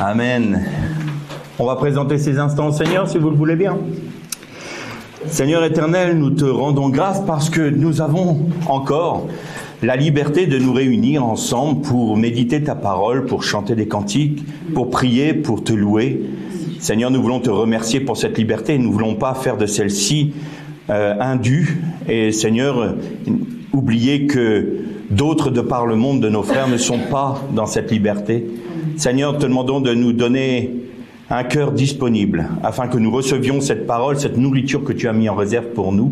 Amen. On va présenter ces instants au Seigneur, si vous le voulez bien. Seigneur éternel, nous te rendons grâce parce que nous avons encore la liberté de nous réunir ensemble pour méditer ta parole, pour chanter des cantiques, pour prier, pour te louer. Seigneur, nous voulons te remercier pour cette liberté. Nous ne voulons pas faire de celle-ci indue. Et Seigneur, oubliez que d'autres de par le monde de nos frères ne sont pas dans cette liberté. Seigneur, te demandons de nous donner un cœur disponible afin que nous recevions cette parole, cette nourriture que tu as mis en réserve pour nous.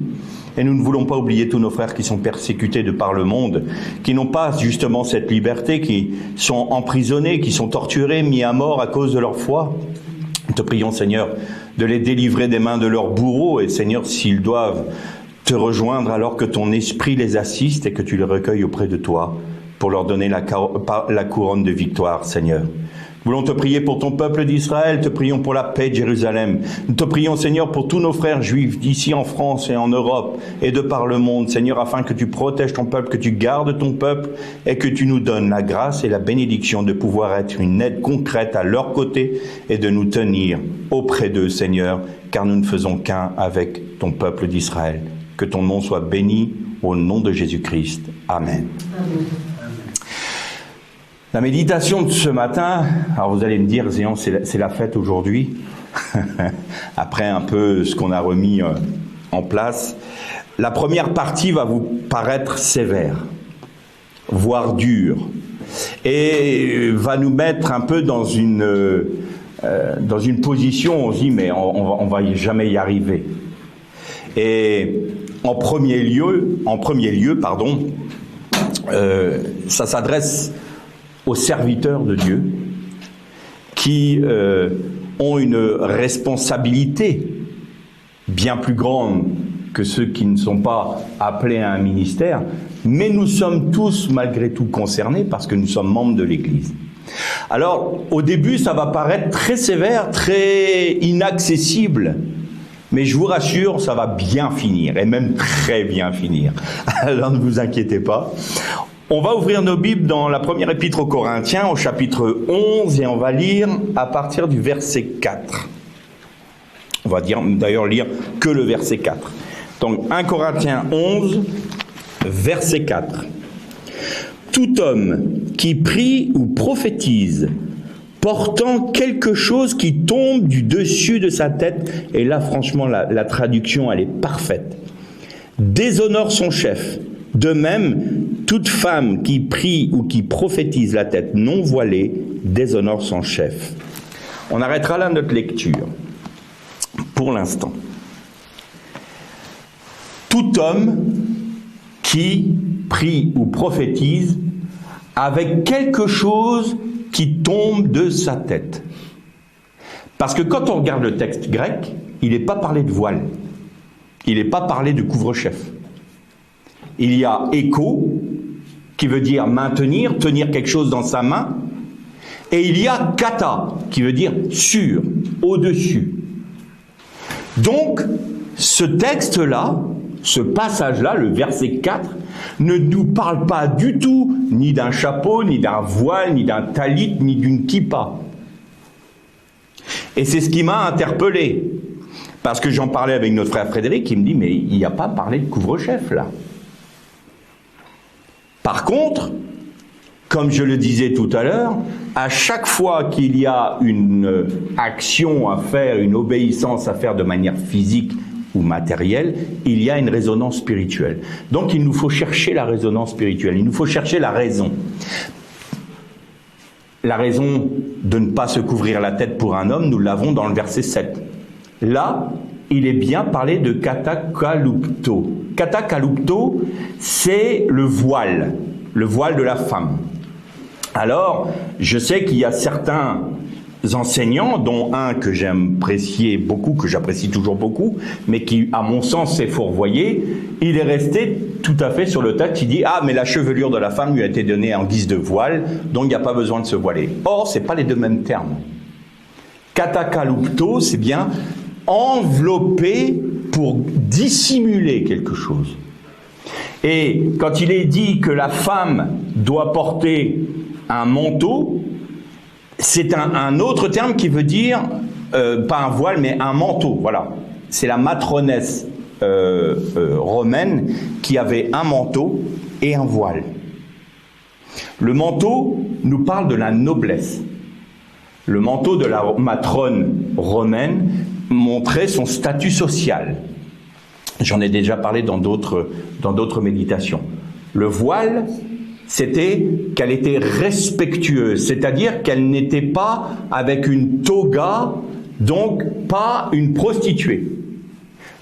Et nous ne voulons pas oublier tous nos frères qui sont persécutés de par le monde, qui n'ont pas justement cette liberté, qui sont emprisonnés, qui sont torturés, mis à mort à cause de leur foi. Nous te prions, Seigneur, de les délivrer des mains de leurs bourreaux. Et Seigneur, s'ils doivent te rejoindre alors que ton esprit les assiste et que tu les recueilles auprès de toi pour leur donner la couronne de victoire, Seigneur. Nous voulons te prier pour ton peuple d'Israël, te prions pour la paix de Jérusalem. Nous te prions, Seigneur, pour tous nos frères juifs d'ici en France et en Europe et de par le monde, Seigneur, afin que tu protèges ton peuple, que tu gardes ton peuple et que tu nous donnes la grâce et la bénédiction de pouvoir être une aide concrète à leur côté et de nous tenir auprès d'eux, Seigneur, car nous ne faisons qu'un avec ton peuple d'Israël. Que ton nom soit béni au nom de Jésus-Christ. Amen. Amen. La méditation de ce matin, alors vous allez me dire, Zéon, c'est la fête aujourd'hui, après un peu ce qu'on a remis en place. La première partie va vous paraître sévère, voire dure, et va nous mettre un peu dans une position où on se dit, mais on va jamais y arriver. Et en premier lieu, ça s'adresse aux serviteurs de Dieu qui ont une responsabilité bien plus grande que ceux qui ne sont pas appelés à un ministère, mais nous sommes tous malgré tout concernés parce que nous sommes membres de l'Église. Alors, au début, ça va paraître très sévère, très inaccessible, mais je vous rassure, ça va bien finir, et même très bien finir. Alors ne vous inquiétez pas. On va ouvrir nos Bibles dans la première épître aux Corinthiens, au chapitre 11, et on va lire à partir du verset 4. On va d'ailleurs lire que le verset 4. Donc 1 Corinthiens 11, verset 4. Tout homme qui prie ou prophétise, portant quelque chose qui tombe du dessus de sa tête, et là franchement la traduction elle est parfaite, déshonore son chef. De même, toute femme qui prie ou qui prophétise la tête non voilée déshonore son chef. On arrêtera là notre lecture pour l'instant. Tout homme qui prie ou prophétise avec quelque chose qui tombe de sa tête. Parce que quand on regarde le texte grec, il n'est pas parlé de voile, il n'est pas parlé de couvre-chef. Il y a écho, qui veut dire maintenir, tenir quelque chose dans sa main, et il y a kata, qui veut dire sur, au-dessus. Donc, ce texte-là, ce passage-là, le verset 4, ne nous parle pas du tout ni d'un chapeau, ni d'un voile, ni d'un talit, ni d'une kippa. Et c'est ce qui m'a interpellé, parce que j'en parlais avec notre frère Frédéric, qui me dit, mais il n'y a pas parlé de couvre-chef là. Par contre, comme je le disais tout à l'heure, à chaque fois qu'il y a une action à faire, une obéissance à faire de manière physique ou matérielle, il y a une résonance spirituelle. Donc il nous faut chercher la résonance spirituelle, il nous faut chercher la raison. La raison de ne pas se couvrir la tête pour un homme, nous l'avons dans le verset 7. Là, il est bien parlé de katakalupto. Katakalupto, c'est le voile de la femme. Alors, je sais qu'il y a certains enseignants, dont un que j'apprécie beaucoup, que j'apprécie toujours beaucoup, mais qui, à mon sens, s'est fourvoyé. Il est resté tout à fait sur le texte qui dit « Ah, mais la chevelure de la femme lui a été donnée en guise de voile, donc il n'y a pas besoin de se voiler. » Or, ce n'est pas les deux mêmes termes. Katakalupto, c'est bien envelopper pour dissimuler quelque chose. Et quand il est dit que la femme doit porter un manteau, c'est un autre terme qui veut dire, pas un voile, mais un manteau, voilà. C'est la matronesse romaine qui avait un manteau et un voile. Le manteau nous parle de la noblesse. Le manteau de la matrone romaine montrait son statut social. J'en ai déjà parlé dans d'autres méditations. Le voile, c'était qu'elle était respectueuse, c'est-à-dire qu'elle n'était pas avec une toga, donc pas une prostituée.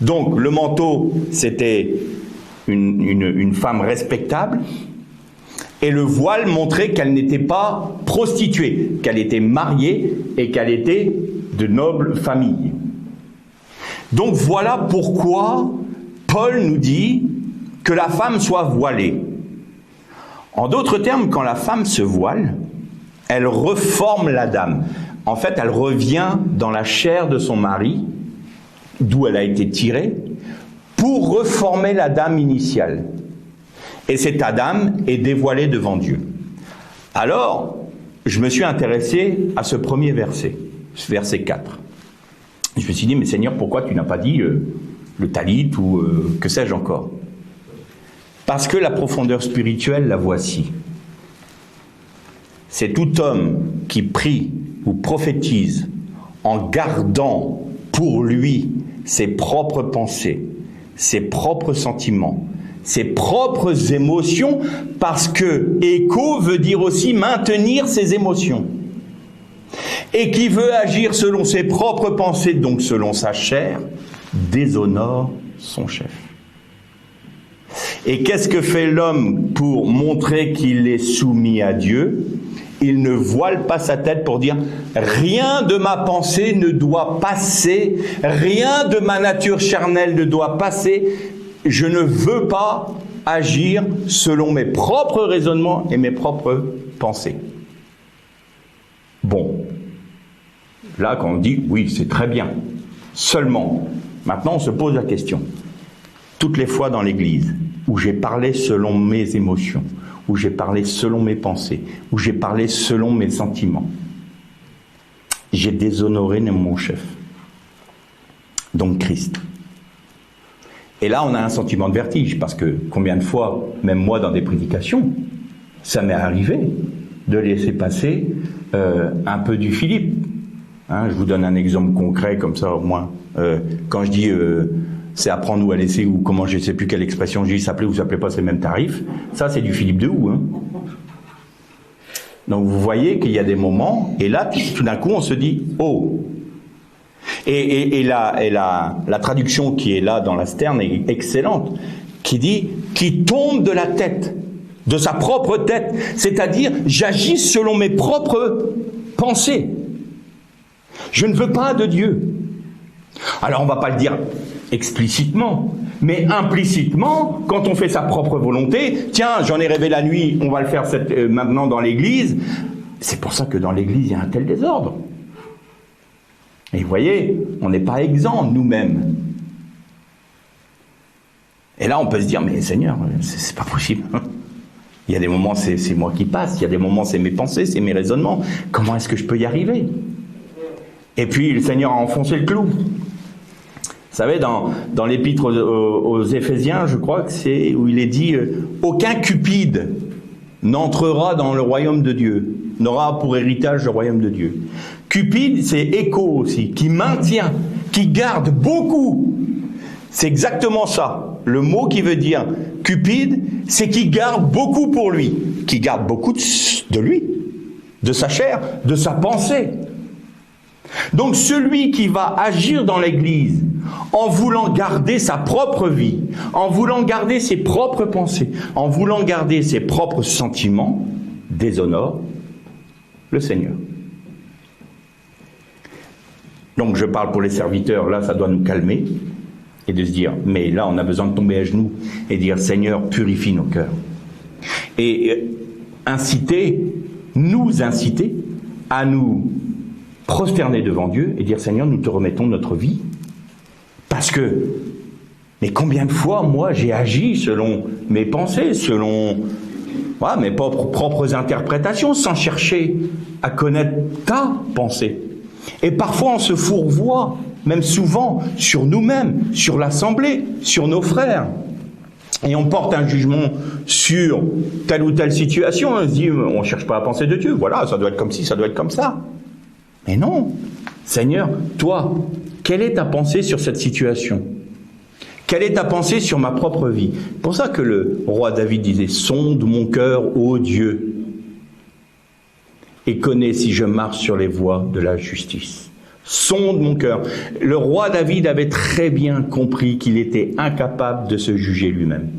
Donc le manteau, c'était une femme respectable, et le voile montrait qu'elle n'était pas prostituée, qu'elle était mariée et qu'elle était de noble famille. Donc voilà pourquoi Paul nous dit que la femme soit voilée. En d'autres termes, quand la femme se voile, elle reforme la dame. En fait, elle revient dans la chair de son mari, d'où elle a été tirée, pour reformer la dame initiale. Et cette Adam est dévoilée devant Dieu. Alors, je me suis intéressé à ce premier verset, verset 4. Je me suis dit, mais Seigneur, pourquoi tu n'as pas dit le talit ou que sais-je encore? Parce que la profondeur spirituelle, la voici. C'est tout homme qui prie ou prophétise en gardant pour lui ses propres pensées, ses propres sentiments, ses propres émotions, parce que écho veut dire aussi maintenir ses émotions. Et qui veut agir selon ses propres pensées, donc selon sa chair, déshonore son chef. Et qu'est-ce que fait l'homme pour montrer qu'il est soumis à Dieu? Il ne voile pas sa tête pour dire « Rien de ma pensée ne doit passer, rien de ma nature charnelle ne doit passer, je ne veux pas agir selon mes propres raisonnements et mes propres pensées. » Bon, là quand on dit « Oui, c'est très bien, seulement », maintenant on se pose la question. Toutes les fois dans l'Église où j'ai parlé selon mes émotions, où j'ai parlé selon mes pensées, où j'ai parlé selon mes sentiments, j'ai déshonoré mon chef, donc Christ. Et là, on a un sentiment de vertige, parce que combien de fois, même moi dans des prédications, ça m'est arrivé de laisser passer un peu du Philippe. Hein, je vous donne un exemple concret, comme ça au moins. Quand je dis c'est à prendre ou à laisser, ou comment je ne sais plus quelle expression j'ai dit, s'appelait ou s'appelait pas, c'est le même tarif, ça c'est du Philippe de Houx. Hein. Donc vous voyez qu'il y a des moments, et là tout d'un coup on se dit « Oh !» Et la traduction qui est là dans la Sterne est excellente, qui dit « qui tombe de la tête », de sa propre tête, c'est-à-dire j'agis selon mes propres pensées. Je ne veux pas de Dieu. Alors on ne va pas le dire explicitement, mais implicitement, quand on fait sa propre volonté, tiens, j'en ai rêvé la nuit, on va le faire maintenant dans l'église. C'est pour ça que dans l'église, il y a un tel désordre. Et vous voyez, on n'est pas exempt nous-mêmes. Et là, on peut se dire, mais Seigneur, c'est pas possible. Il y a des moments, c'est moi qui passe, il y a des moments, c'est mes pensées, c'est mes raisonnements. Comment est-ce que je peux y arriver? Et puis, le Seigneur a enfoncé le clou. Vous savez, dans l'épître aux Éphésiens, je crois que c'est où il est dit « Aucun cupide n'entrera dans le royaume de Dieu, n'aura pour héritage le royaume de Dieu. » Cupide, c'est écho aussi, qui maintient, qui garde beaucoup. C'est exactement ça. Le mot qui veut dire cupide, c'est qui garde beaucoup pour lui, qui garde beaucoup de lui, de sa chair, de sa pensée. Donc celui qui va agir dans l'Église en voulant garder sa propre vie, en voulant garder ses propres pensées, en voulant garder ses propres sentiments, déshonore le Seigneur. Donc je parle pour les serviteurs, là ça doit nous calmer et de se dire, mais là on a besoin de tomber à genoux et dire Seigneur, purifie nos cœurs. Et nous inciter à nous prosterner devant Dieu et dire Seigneur, nous te remettons notre vie. Parce que, mais combien de fois, moi, j'ai agi selon mes pensées, selon voilà, mes propres interprétations, sans chercher à connaître ta pensée. Et parfois on se fourvoie, même souvent, sur nous-mêmes, sur l'Assemblée, sur nos frères. Et on porte un jugement sur telle ou telle situation, on se dit, on ne cherche pas à penser de Dieu, voilà, ça doit être comme ci, ça doit être comme ça. Mais non, Seigneur, toi, quelle est ta pensée sur cette situation ? Quelle est ta pensée sur ma propre vie ? C'est pour ça que le roi David disait, sonde mon cœur, ô Dieu, et connais si je marche sur les voies de la justice. Sonde mon cœur. Le roi David avait très bien compris qu'il était incapable de se juger lui-même.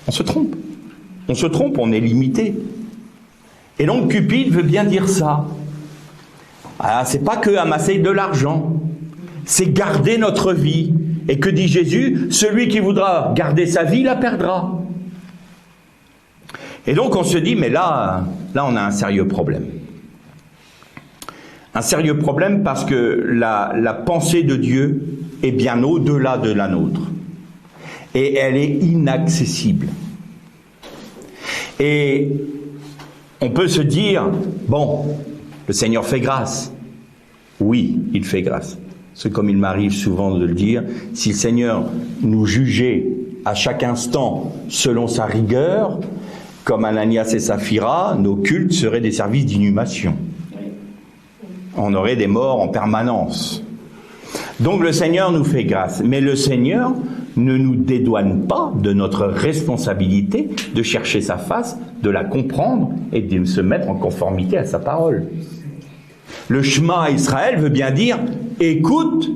On se trompe. On se trompe, on est limité. Et donc Cupide veut bien dire ça. Ah, c'est pas que amasser de l'argent, c'est garder notre vie. Et que dit Jésus ? Celui qui voudra garder sa vie la perdra. Et donc on se dit, mais là on a un sérieux problème. Un sérieux problème parce que la pensée de Dieu est bien au-delà de la nôtre. Et elle est inaccessible. Et on peut se dire, bon, le Seigneur fait grâce. Oui, il fait grâce. C'est comme il m'arrive souvent de le dire, si le Seigneur nous jugeait à chaque instant selon sa rigueur, comme Ananias et Saphira, nos cultes seraient des services d'inhumation. On aurait des morts en permanence. Donc le Seigneur nous fait grâce. Mais le Seigneur ne nous dédouane pas de notre responsabilité de chercher sa face, de la comprendre et de se mettre en conformité à sa parole. Le Shema Israël veut bien dire « Écoute,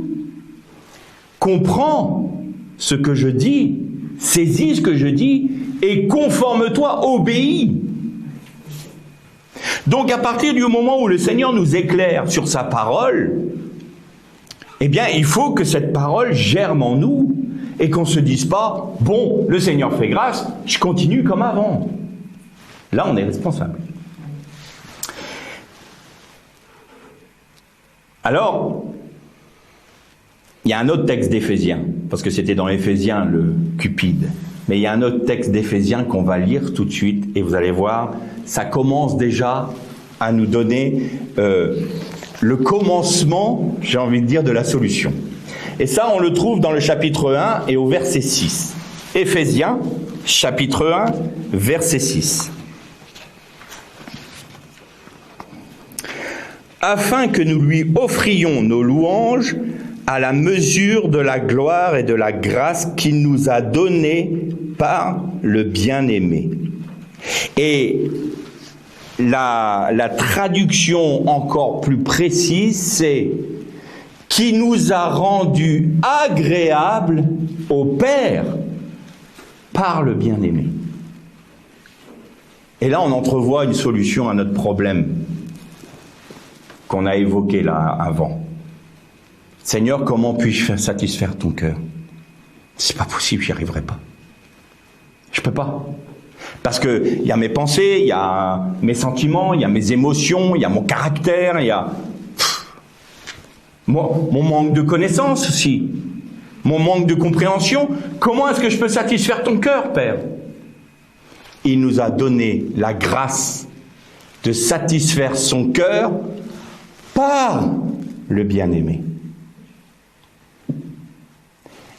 comprends ce que je dis, saisis ce que je dis et conforme-toi, obéis. » Donc à partir du moment où le Seigneur nous éclaire sur sa parole, eh bien il faut que cette parole germe en nous et qu'on ne se dise pas « Bon, le Seigneur fait grâce, je continue comme avant. » Là on est responsable. Alors, il y a un autre texte d'Éphésiens, parce que c'était dans Éphésiens le Cupide, mais il y a un autre texte d'Éphésiens qu'on va lire tout de suite, et vous allez voir, ça commence déjà à nous donner le commencement, j'ai envie de dire, de la solution. Et ça, on le trouve dans le chapitre 1 et au verset 6. Éphésiens, chapitre 1, verset 6. Afin que nous lui offrions nos louanges à la mesure de la gloire et de la grâce qu'il nous a donnée par le bien-aimé. Et la traduction encore plus précise, c'est « qui nous a rendus agréables au Père par le bien-aimé ». Et là, on entrevoit une solution à notre problème qu'on a évoqué là avant. Seigneur, comment puis-je faire satisfaire ton cœur ? C'est pas possible, j'y arriverai pas. Je peux pas. Parce que il y a mes pensées, il y a mes sentiments, il y a mes émotions, il y a mon caractère, il y a mon manque de connaissance aussi, mon manque de compréhension. Comment est-ce que je peux satisfaire ton cœur, Père ? Il nous a donné la grâce de satisfaire son cœur par le bien-aimé.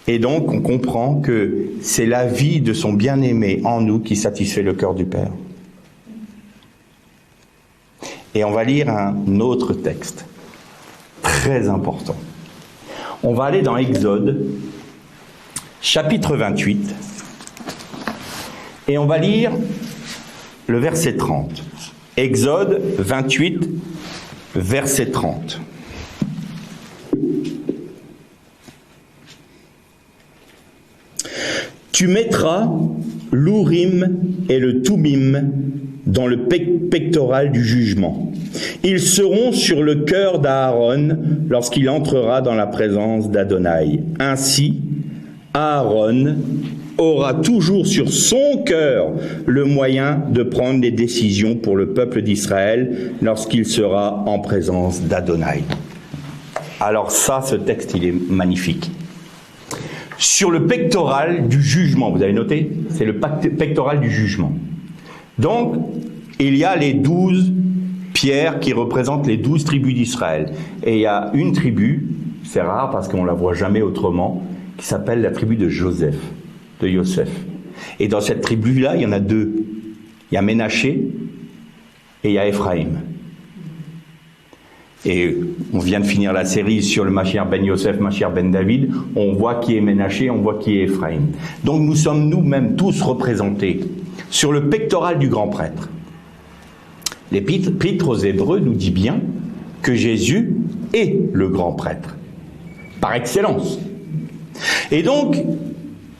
Et donc, on comprend que c'est la vie de son bien-aimé en nous qui satisfait le cœur du Père. Et on va lire un autre texte, très important. On va aller dans Exode, chapitre 28, et on va lire le verset 30. Exode 28, verset 30. Tu mettras l'Urim et le Thummim dans le pectoral du jugement. Ils seront sur le cœur d'Aaron lorsqu'il entrera dans la présence d'Adonai. Ainsi, Aaron aura toujours sur son cœur le moyen de prendre des décisions pour le peuple d'Israël lorsqu'il sera en présence d'Adonai. Alors ça, ce texte, il est magnifique. Sur le pectoral du jugement, vous avez noté ? C'est le pectoral du jugement. Donc, il y a les 12 pierres qui représentent les 12 tribus d'Israël. Et il y a une tribu, c'est rare parce qu'on ne la voit jamais autrement, qui s'appelle la tribu de Joseph, de Yosef. Et dans cette tribu-là, il y en a deux. Il y a Ménaché et il y a Éphraïm. Et on vient de finir la série sur le Mashiach ben Yosef, Mashiach ben David. On voit qui est Ménaché, on voit qui est Éphraïm. Donc nous sommes nous-mêmes tous représentés sur le pectoral du grand prêtre. L'Épître aux Hébreux nous dit bien que Jésus est le grand prêtre, par excellence. Et donc,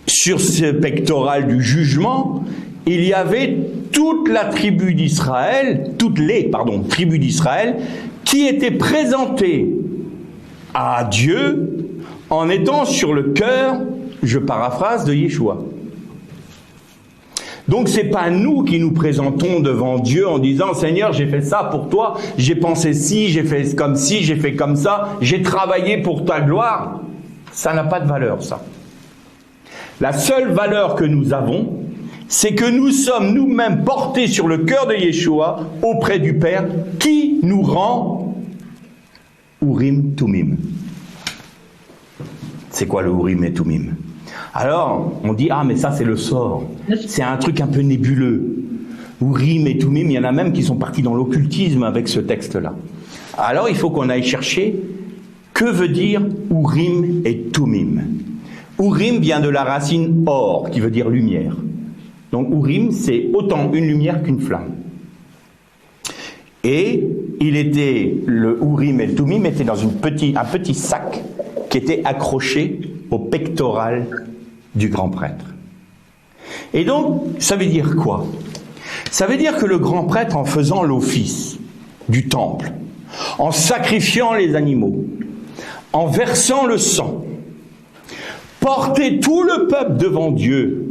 sur ce pectoral du jugement, il y avait toute la tribu d'Israël, tribus d'Israël, qui étaient présentées à Dieu en étant sur le cœur, je paraphrase, de Yeshua. Donc c'est pas nous qui nous présentons devant Dieu en disant « Seigneur, j'ai fait ça pour toi, j'ai pensé ci, j'ai fait comme ci, j'ai fait comme ça, j'ai travaillé pour ta gloire ». Ça n'a pas de valeur, ça. La seule valeur que nous avons, c'est que nous sommes nous-mêmes portés sur le cœur de Yeshua auprès du Père qui nous rend Urim Tumim. C'est quoi le Urim et Tumim? Alors, on dit, ah mais ça c'est le sort, c'est un truc un peu nébuleux. Urim et Tumim, il y en a même qui sont partis dans l'occultisme avec ce texte-là. Alors il faut qu'on aille chercher, que veut dire Urim et Tumim? Urim vient de la racine or, qui veut dire lumière. Donc Urim, c'est autant une lumière qu'une flamme. Et le Urim et le Tumim étaient dans un petit sac qui était accroché au pectoral du grand prêtre. Et donc, ça veut dire quoi? Ça veut dire que le grand prêtre, en faisant l'office du temple, en sacrifiant les animaux, en versant le sang, portait tout le peuple devant Dieu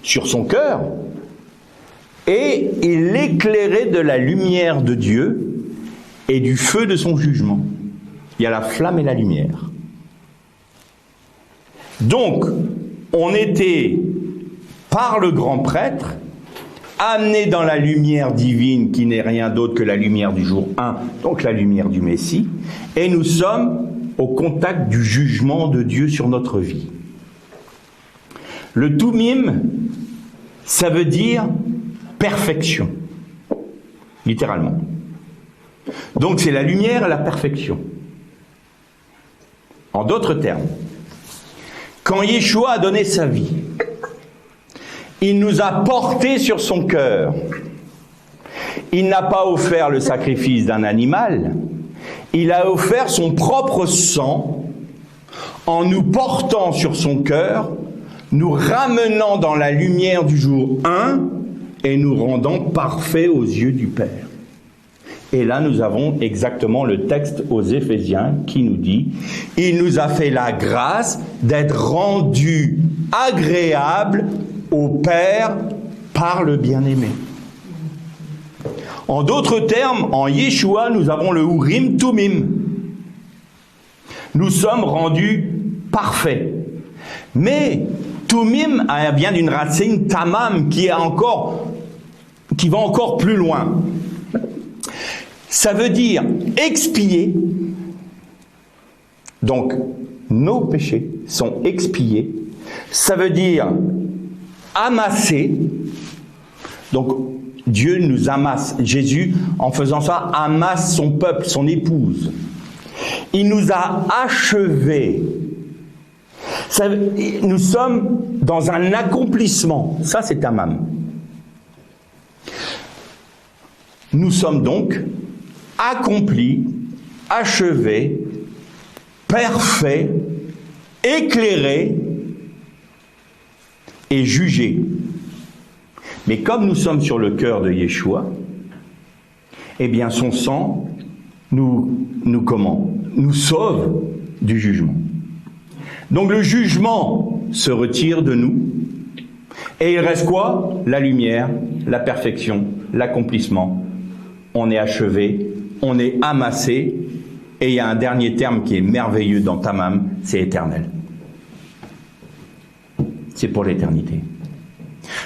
sur son cœur, et il l'éclairait de la lumière de Dieu et du feu de son jugement. Il y a la flamme et la lumière. Donc, on était, par le grand prêtre, amené dans la lumière divine qui n'est rien d'autre que la lumière du jour 1, donc la lumière du Messie, et nous sommes au contact du jugement de Dieu sur notre vie. Le Tumim, ça veut dire perfection, littéralement. Donc c'est la lumière et la perfection. En d'autres termes, quand Yeshua a donné sa vie, il nous a portés sur son cœur. Il n'a pas offert le sacrifice d'un animal, il a offert son propre sang en nous portant sur son cœur, nous ramenant dans la lumière du jour 1 et nous rendant parfaits aux yeux du Père. Et là, nous avons exactement le texte aux Éphésiens qui nous dit « Il nous a fait la grâce d'être rendus agréables au Père par le bien-aimé. » En d'autres termes, en Yeshua, nous avons le Urim Tumim. Nous sommes rendus parfaits. Mais Tumim vient d'une racine Tamam qui va encore plus loin. Ça veut dire expier. Donc, nos péchés sont expiés. Ça veut dire amasser. Donc, Dieu nous amasse. Jésus, en faisant ça, amasse son peuple, son épouse. Il nous a achevés. Nous sommes dans un accomplissement. Ça, c'est Tamam. Nous sommes donc accomplis, achevés, parfaits, éclairés et jugés. Mais comme nous sommes sur le cœur de Yeshua, eh bien son sang nous sauve du jugement. Donc le jugement se retire de nous, et il reste quoi? La lumière, la perfection, l'accomplissement. On est achevé, on est amassé, et il y a un dernier terme qui est merveilleux dans Tamam, c'est éternel. C'est pour l'éternité.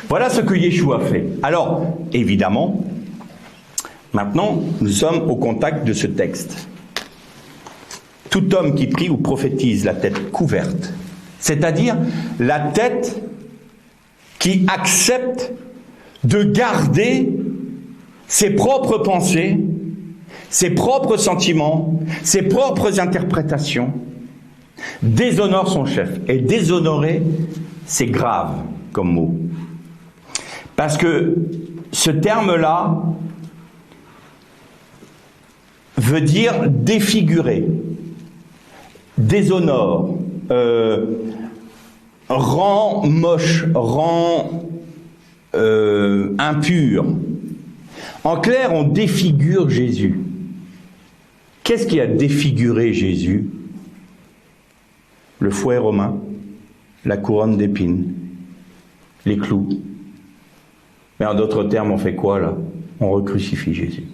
Voilà ce que Yeshua fait. Alors, évidemment, maintenant, nous sommes au contact de ce texte. Tout homme qui prie ou prophétise la tête couverte, c'est-à-dire la tête qui accepte de garder ses propres pensées, ses propres sentiments, ses propres interprétations, déshonore son chef. Et déshonorer, c'est grave comme mot. Parce que ce terme-là veut dire défigurer, déshonore, rend moche, rend impur. En clair, on défigure Jésus. Qu'est-ce qui a défiguré Jésus? Le fouet romain, la couronne d'épines, les clous. Mais en d'autres termes, on fait quoi là? On recrucifie Jésus.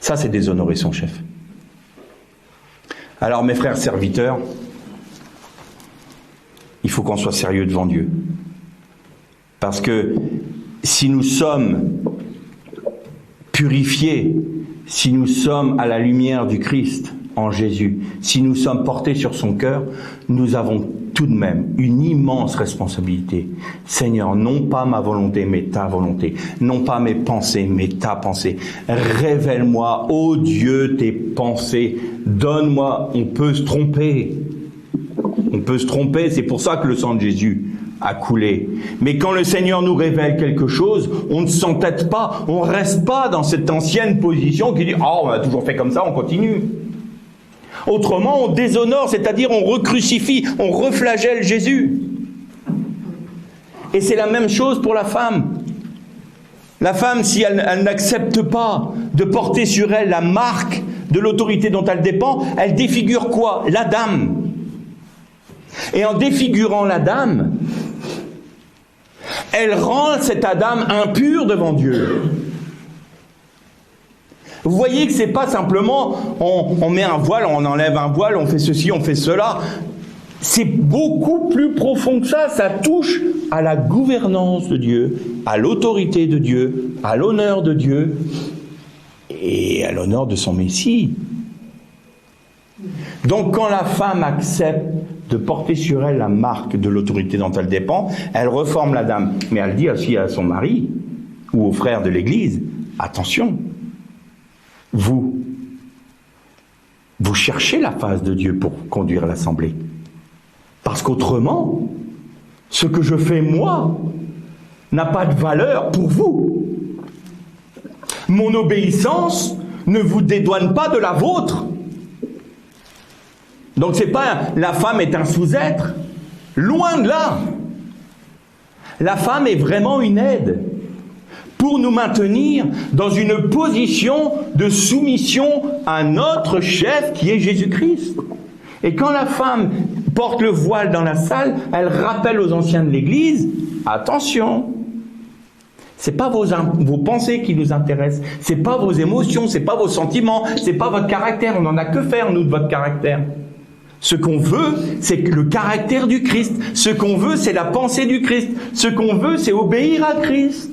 Ça, c'est déshonorer son chef. Alors, mes frères serviteurs, il faut qu'on soit sérieux devant Dieu. Parce que si nous sommes purifiés, si nous sommes à la lumière du Christ en Jésus, si nous sommes portés sur son cœur, nous avons tout de même une immense responsabilité. Seigneur, non pas ma volonté, mais ta volonté. Non pas mes pensées, mais ta pensée. Révèle-moi, ô Dieu, tes pensées. Donne-moi. On peut se tromper. On peut se tromper. C'est pour ça que le sang de Jésus a coulé. Mais quand le Seigneur nous révèle quelque chose, on ne s'entête pas. On ne reste pas dans cette ancienne position qui dit « Ah, on a toujours fait comme ça, on continue ». Autrement, on déshonore, c'est-à-dire on recrucifie, on reflagelle Jésus. Et c'est la même chose pour la femme. La femme, si elle n'accepte pas de porter sur elle la marque de l'autorité dont elle dépend, elle défigure quoi? La dame. Et en défigurant la dame, elle rend cette Adam impure devant Dieu. Vous voyez que c'est pas simplement on met un voile, on enlève un voile, on fait ceci, on fait cela. C'est beaucoup plus profond que ça. Ça touche à la gouvernance de Dieu, à l'autorité de Dieu, à l'honneur de Dieu et à l'honneur de son Messie. Donc quand la femme accepte de porter sur elle la marque de l'autorité dont elle dépend, elle reforme la dame. Mais elle dit aussi à son mari ou aux frères de l'Église, attention, vous cherchez la face de Dieu pour conduire l'assemblée. Parce qu'autrement, ce que je fais moi n'a pas de valeur pour vous. Mon obéissance ne vous dédouane pas de la vôtre. Donc c'est pas la femme est un sous-être. Loin de là. La femme est vraiment une aide pour nous maintenir dans une position de soumission à notre chef qui est Jésus-Christ. Et quand la femme porte le voile dans la salle, elle rappelle aux anciens de l'Église, attention, c'est pas vos pensées qui nous intéressent, c'est pas vos émotions, c'est pas vos sentiments, c'est pas votre caractère, on n'en a que faire nous de votre caractère. Ce qu'on veut, c'est le caractère du Christ. Ce qu'on veut, c'est la pensée du Christ. Ce qu'on veut, c'est obéir à Christ.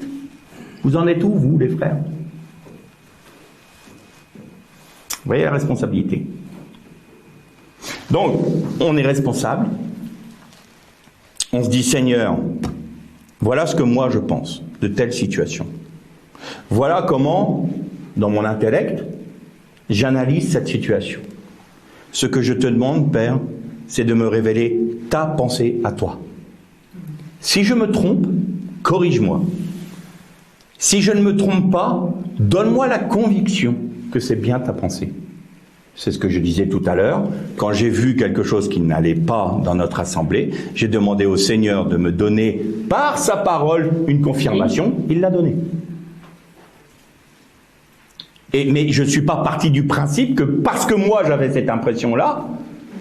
Vous en êtes où, vous, les frères? Vous voyez la responsabilité. Donc, on est responsable. On se dit, Seigneur, voilà ce que moi je pense de telle situation. Voilà comment, dans mon intellect, j'analyse cette situation. Ce que je te demande, Père, c'est de me révéler ta pensée à toi. Si je me trompe, corrige-moi. Si je ne me trompe pas, donne-moi la conviction que c'est bien ta pensée. C'est ce que je disais tout à l'heure. Quand j'ai vu quelque chose qui n'allait pas dans notre assemblée, j'ai demandé au Seigneur de me donner, par sa parole, une confirmation. Il l'a donnée. Mais je ne suis pas parti du principe que parce que moi j'avais cette impression-là,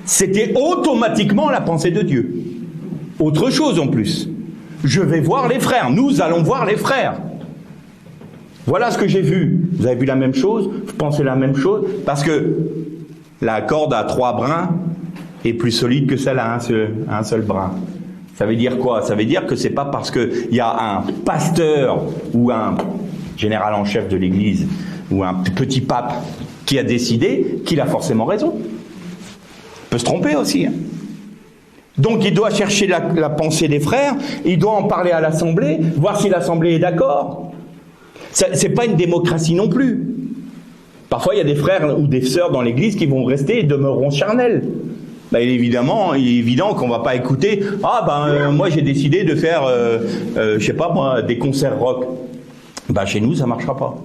c'était automatiquement la pensée de Dieu. Autre chose en plus. Je vais voir les frères. Nous allons voir les frères. Voilà ce que j'ai vu. Vous avez vu la même chose? Vous pensez la même chose? Parce que la corde à 3 brins est plus solide que celle à un seul brin. Ça veut dire quoi? Ça veut dire que c'est pas parce qu'il y a un pasteur ou un général en chef de l'Église ou un petit pape qui a décidé qu'il a forcément raison. Il peut se tromper aussi. Donc il doit chercher la pensée des frères, il doit en parler à l'Assemblée, voir si l'Assemblée est d'accord. C'est pas une démocratie non plus. Parfois il y a des frères ou des sœurs dans l'Église qui vont rester et demeureront charnels. Il est évident qu'on va pas écouter. Moi j'ai décidé de faire, je sais pas moi, des concerts rock. Chez nous ça marchera pas.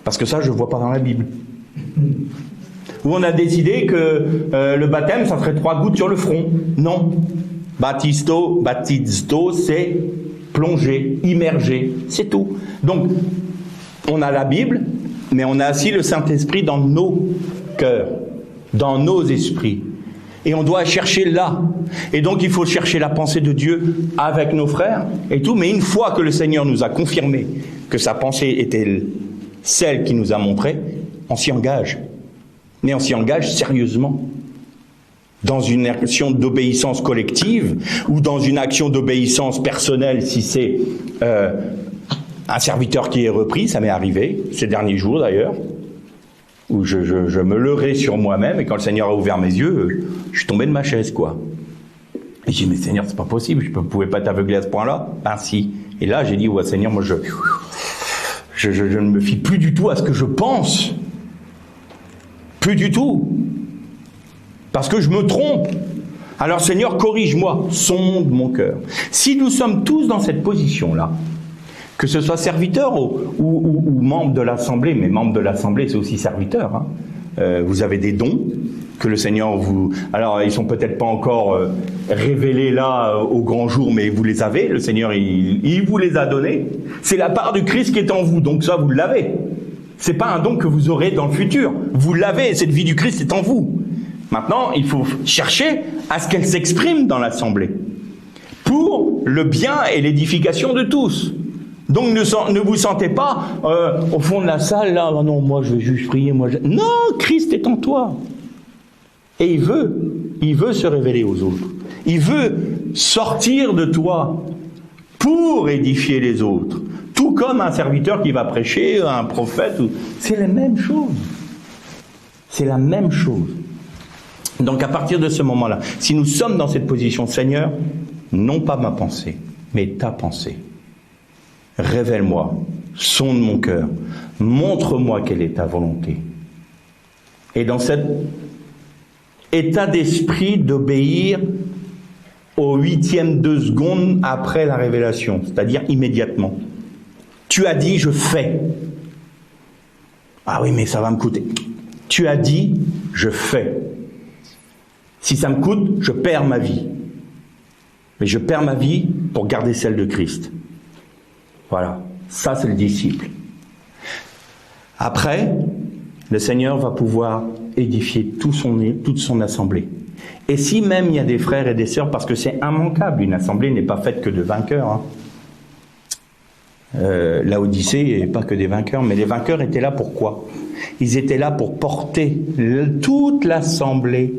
Parce que ça je vois pas dans la Bible. Ou on a décidé que le baptême ça ferait 3 gouttes sur le front. Non. Baptizo, c'est plonger, immerger, c'est tout. Donc on a la Bible, mais on a aussi le Saint-Esprit dans nos cœurs, dans nos esprits. Et on doit chercher là. Et donc il faut chercher la pensée de Dieu avec nos frères et tout. Mais une fois que le Seigneur nous a confirmé que sa pensée était celle qu'il nous a montrée, on s'y engage. Mais on s'y engage sérieusement. Dans une action d'obéissance collective ou dans une action d'obéissance personnelle si c'est un serviteur qui est repris. Ça m'est arrivé ces derniers jours d'ailleurs, où je me leurrais sur moi-même et quand le Seigneur a ouvert mes yeux, je suis tombé de ma chaise, quoi. Et j'ai dit, mais Seigneur, c'est pas possible, je ne pouvais pas t'aveugler à ce point-là. Ben si. Et là, j'ai dit, ouais, Seigneur, moi je ne me fie plus du tout à ce que je pense. Plus du tout. Parce que je me trompe. Alors Seigneur, corrige-moi, sonde mon cœur. Si nous sommes tous dans cette position-là, que ce soit serviteur ou membre de l'Assemblée, mais membre de l'Assemblée, c'est aussi serviteur. Vous avez des dons que le Seigneur vous... Alors, ils sont peut-être pas encore révélés là au grand jour, mais vous les avez. Le Seigneur, il vous les a donnés. C'est la part du Christ qui est en vous, donc ça, vous l'avez. C'est pas un don que vous aurez dans le futur. Vous l'avez, cette vie du Christ est en vous. Maintenant, il faut chercher à ce qu'elle s'exprime dans l'Assemblée pour le bien et l'édification de tous. Donc ne vous sentez pas au fond de la salle, là, oh non, moi je vais juste prier, Non, Christ est en toi. Et il veut se révéler aux autres. Il veut sortir de toi pour édifier les autres. Tout comme un serviteur qui va prêcher, un prophète, c'est la même chose. C'est la même chose. Donc à partir de ce moment-là, si nous sommes dans cette position, Seigneur, non pas ma pensée, mais ta pensée. Révèle-moi, sonde mon cœur, montre-moi quelle est ta volonté. Et dans cet état d'esprit d'obéir au 8e de seconde après la révélation, c'est-à-dire immédiatement. Tu as dit, je fais. Ah oui, mais ça va me coûter. Tu as dit, je fais. Si ça me coûte, je perds ma vie. Mais je perds ma vie pour garder celle de Christ. Voilà, ça c'est le disciple. Après, le Seigneur va pouvoir édifier toute son assemblée. Et si même il y a des frères et des sœurs, parce que c'est immanquable, une assemblée n'est pas faite que de vainqueurs. L'Odyssée n'est pas que des vainqueurs, mais les vainqueurs étaient là pour quoi? Ils étaient là pour porter toute l'assemblée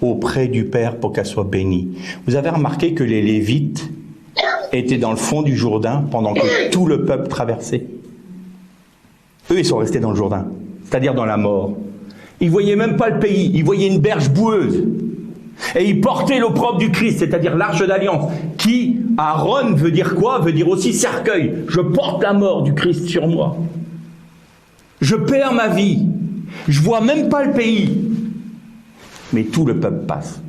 auprès du Père pour qu'elle soit bénie. Vous avez remarqué que les Lévites étaient dans le fond du Jourdain pendant que tout le peuple traversait. Eux, ils sont restés dans le Jourdain, c'est-à-dire dans la mort. Ils voyaient même pas le pays, ils voyaient une berge boueuse. Et ils portaient l'opprobre du Christ, c'est-à-dire l'arche d'alliance, qui, Aaron, veut dire quoi? Veut dire aussi cercueil. Je porte la mort du Christ sur moi. Je perds ma vie. Je vois même pas le pays. Mais tout le peuple passe.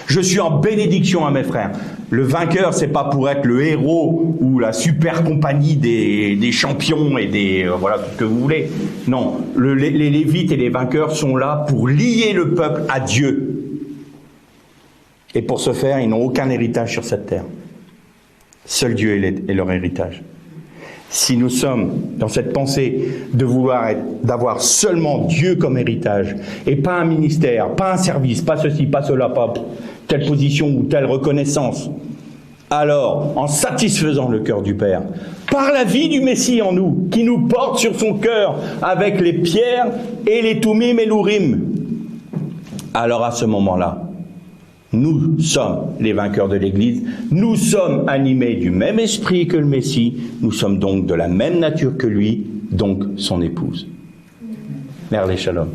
Je suis en bénédiction à mes frères. Le vainqueur, c'est pas pour être le héros ou la super compagnie des champions et des... voilà, tout ce que vous voulez. Non, les Lévites et les vainqueurs sont là pour lier le peuple à Dieu. Et pour ce faire, ils n'ont aucun héritage sur cette terre. Seul Dieu est leur héritage. Si nous sommes dans cette pensée de d'avoir seulement Dieu comme héritage, et pas un ministère, pas un service, pas ceci, pas cela, pas telle position ou telle reconnaissance, alors, en satisfaisant le cœur du Père, par la vie du Messie en nous, qui nous porte sur son cœur avec les pierres et les Tumim et l'Urim, alors à ce moment-là, Nous sommes les vainqueurs de l'Église, nous sommes animés du même esprit que le Messie, nous sommes donc de la même nature que lui, donc son épouse. Merle Shalom.